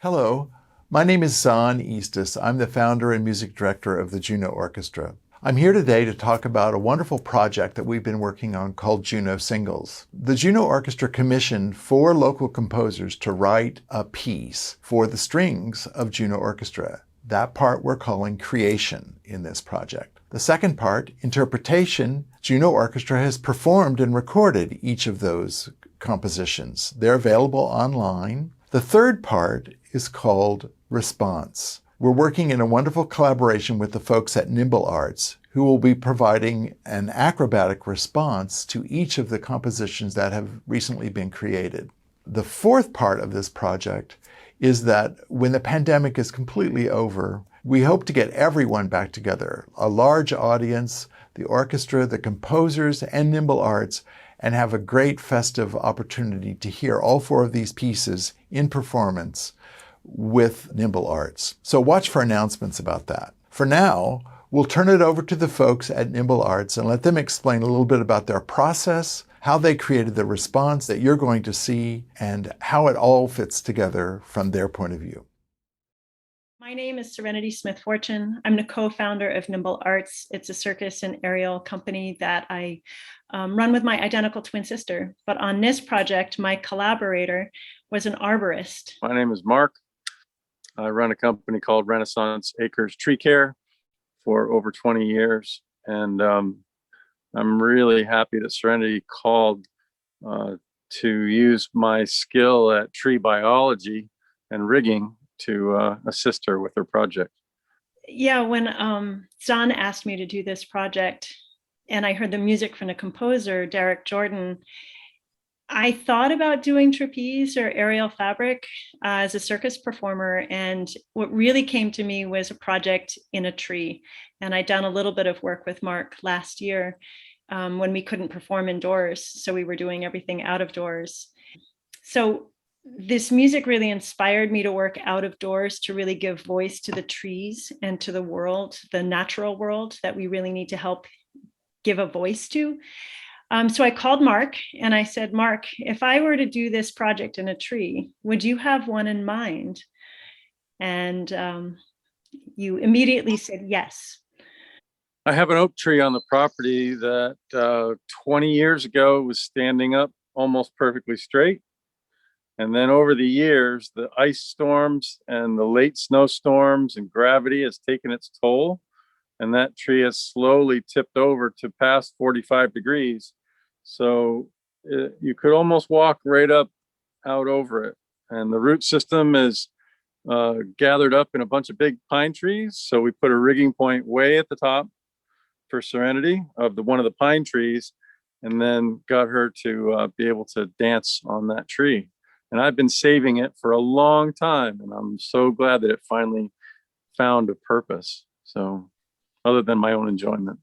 Hello, my name is Zahn Eastis. I'm the founder and music director of the Juno Orchestra. I'm here today to talk about a wonderful project that we've been working on called Juno Singles. The Juno Orchestra commissioned 4 local composers to write a piece for the strings of Juno Orchestra. That part we're calling creation in this project. The second part, interpretation, Juno Orchestra has performed and recorded each of those compositions. They're available online. The third part is called response. We're working in a wonderful collaboration with the folks at Nimble Arts, who will be providing an acrobatic response to each of the compositions that have recently been created. The fourth part of this project is that when the pandemic is completely over, we hope to get everyone back together, a large audience, the orchestra, the composers, and Nimble Arts, and have a great festive opportunity to hear all 4 of these pieces in performance with Nimble Arts. So watch for announcements about that. For now, we'll turn it over to the folks at Nimble Arts and let them explain a little bit about their process, how they created the response that you're going to see, and how it all fits together from their point of view. My name is Serenity Forchion-Smith. I'm the co-founder of Nimble Arts. It's a circus and aerial company that I run with my identical twin sister. But on this project, my collaborator was an arborist. My name is Mark. I run a company called Renaissance Acres Tree Care for over 20 years. And I'm really happy that Serenity called to use my skill at tree biology and rigging to assist her with her project. Yeah, when Zahn asked me to do this project and I heard the music from the composer, Derrik Jordan, I thought about doing trapeze or aerial fabric as a circus performer. And what really came to me was a project in a tree. And I'd done a little bit of work with Mark last year when we couldn't perform indoors. So we were doing everything out of doors. So this music really inspired me to work out of doors to really give voice to the trees and to the world, the natural world that we really need to help give a voice to. So I called Mark and I said, Mark, if I were to do this project in a tree, would you have one in mind? And you immediately said yes. I have an oak tree on the property that 20 years ago was standing up almost perfectly straight. And then over the years, the ice storms and the late snowstorms and gravity has taken its toll. And that tree has slowly tipped over to past 45 degrees. So you could almost walk right up out over it. And the root system is gathered up in a bunch of big pine trees. So we put a rigging point way at the top for Serenity of one of the pine trees, and then got her to be able to dance on that tree. And I've been saving it for a long time, and I'm so glad that it finally found a purpose. So other than my own enjoyment.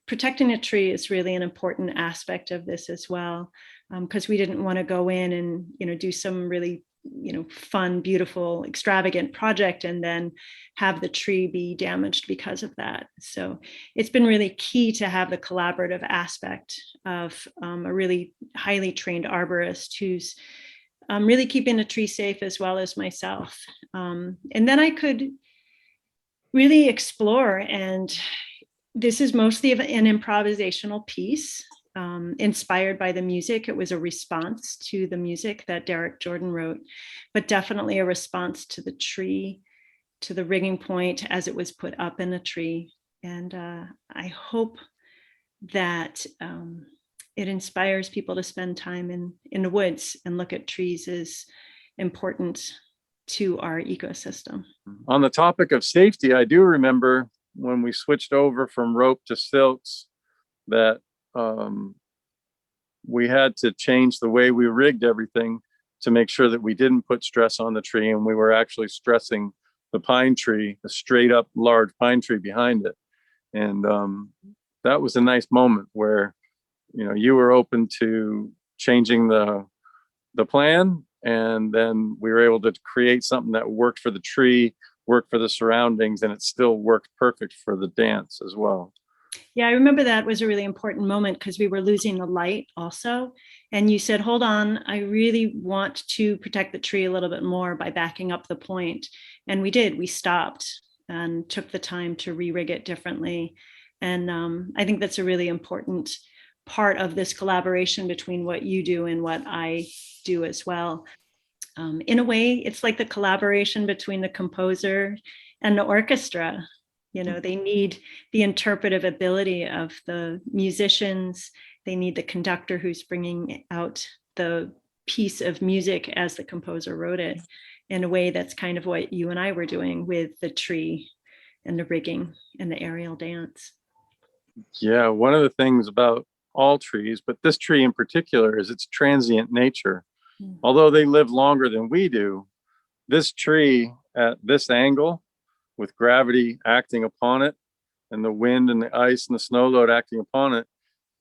Protecting a tree is really an important aspect of this as well, because we didn't want to go in and do some really fun, beautiful, extravagant project and then have the tree be damaged because of that. So it's been really key to have the collaborative aspect of a really highly trained arborist who's really keeping the tree safe as well as myself. And then I could really explore, and this is mostly an improvisational piece inspired by the music. It was a response to the music that Derrik Jordan wrote, but definitely a response to the tree, to the rigging point as it was put up in the tree. And I hope that it inspires people to spend time in the woods and look at trees as important to our ecosystem. On the topic of safety, I do remember when we switched over from rope to silks that we had to change the way we rigged everything to make sure that we didn't put stress on the tree, and we were actually stressing the pine tree, the straight up large pine tree behind it. And that was a nice moment where you were open to changing the plan, and then we were able to create something that worked for the tree, worked for the surroundings, and it still worked perfect for the dance as well. Yeah, I remember that was a really important moment because we were losing the light also. And you said, hold on, I really want to protect the tree a little bit more by backing up the point. And we did, we stopped and took the time to re-rig it differently. And I think that's a really important part of this collaboration between what you do and what I do as well. In a way, it's like the collaboration between the composer and the orchestra. You know, they need the interpretive ability of the musicians. They need the conductor who's bringing out the piece of music as the composer wrote it, in a way that's kind of what you and I were doing with the tree and the rigging and the aerial dance. Yeah, one of the things about all trees, but this tree in particular, is its transient nature. Although they live longer than we do, this tree at this angle, with gravity acting upon it and the wind and the ice and the snow load acting upon it,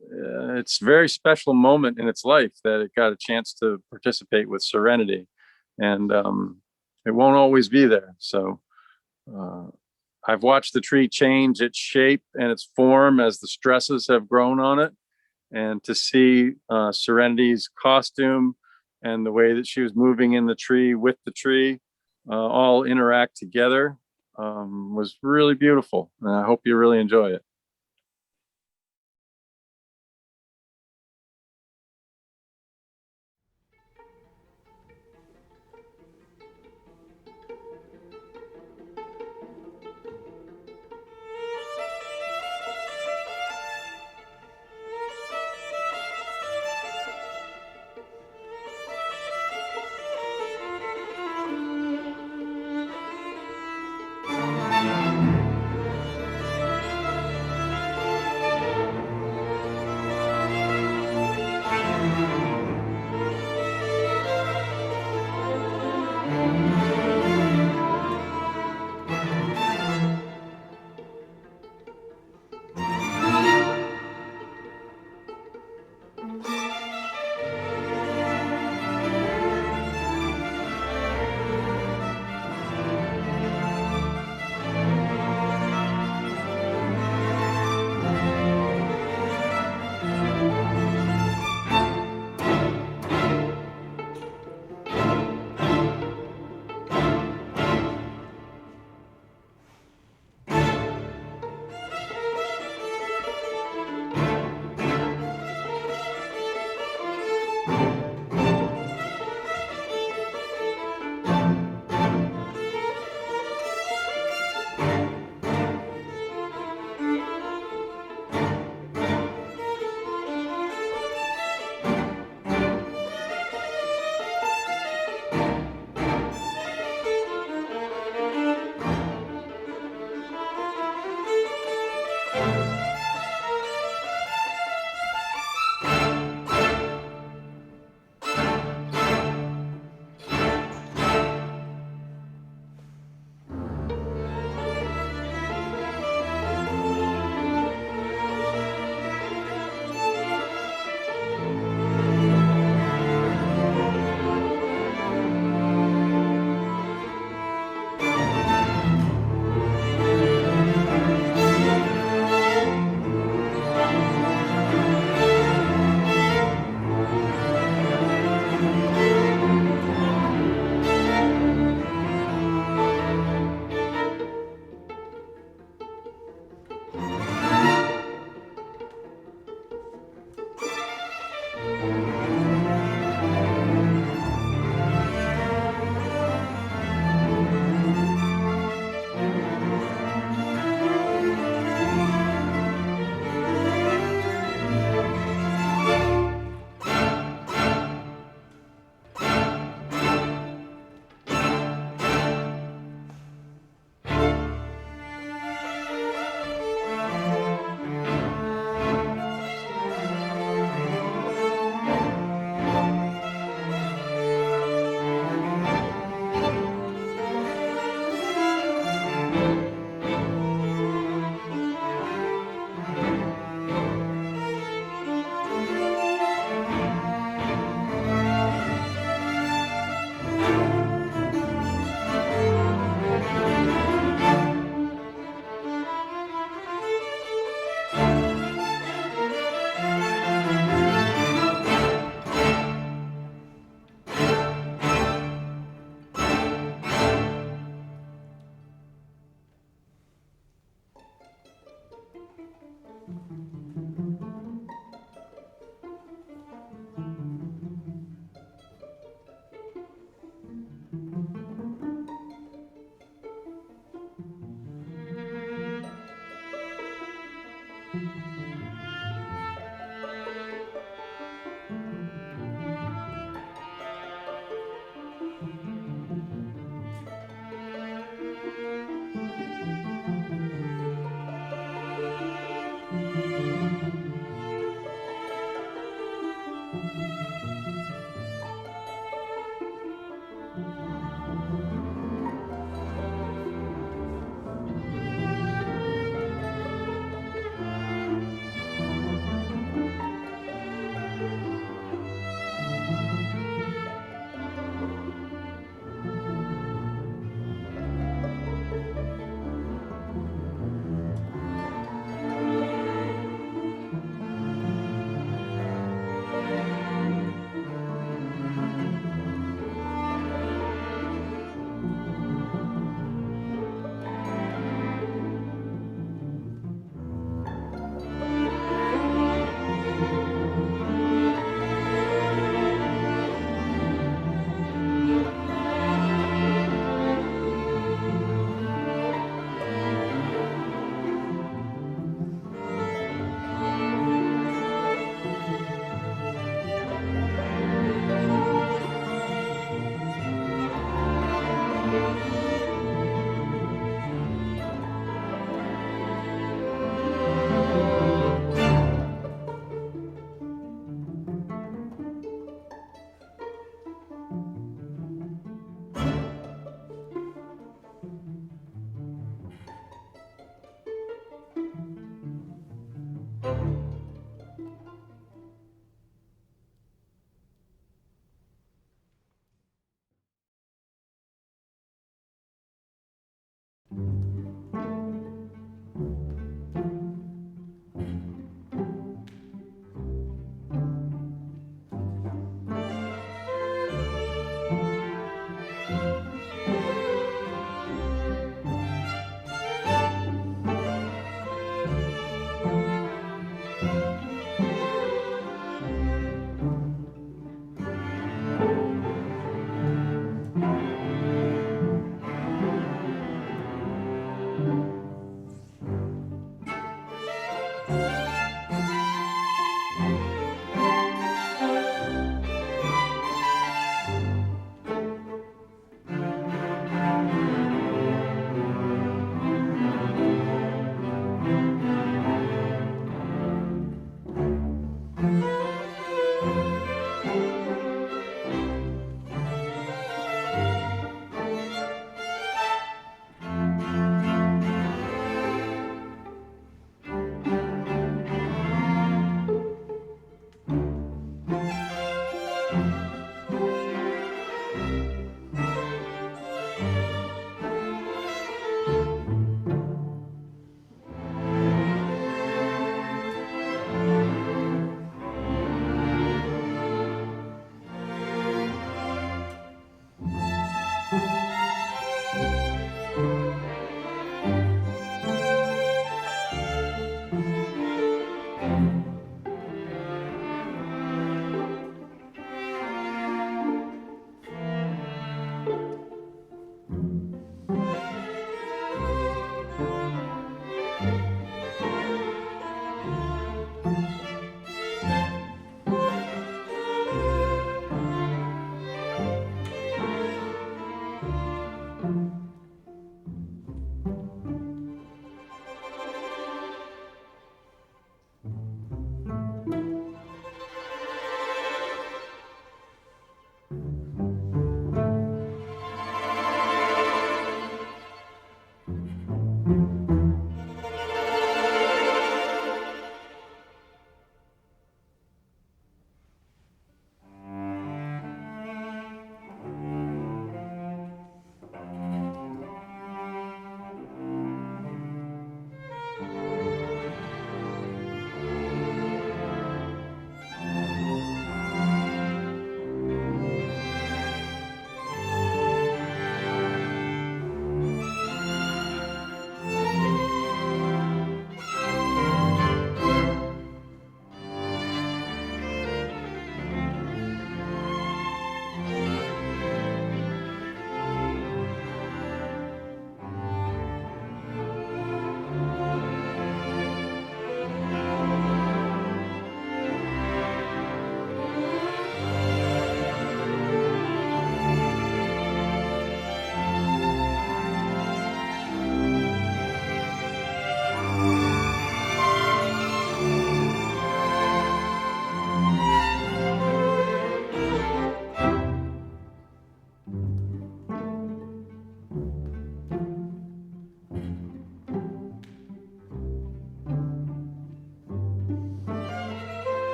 it's a very special moment in its life that it got a chance to participate with Serenity. And it won't always be there. So I've watched the tree change its shape and its form as the stresses have grown on it. And to see Serenity's costume and the way that she was moving in the tree with the tree all interact together was really beautiful. And I hope you really enjoy it.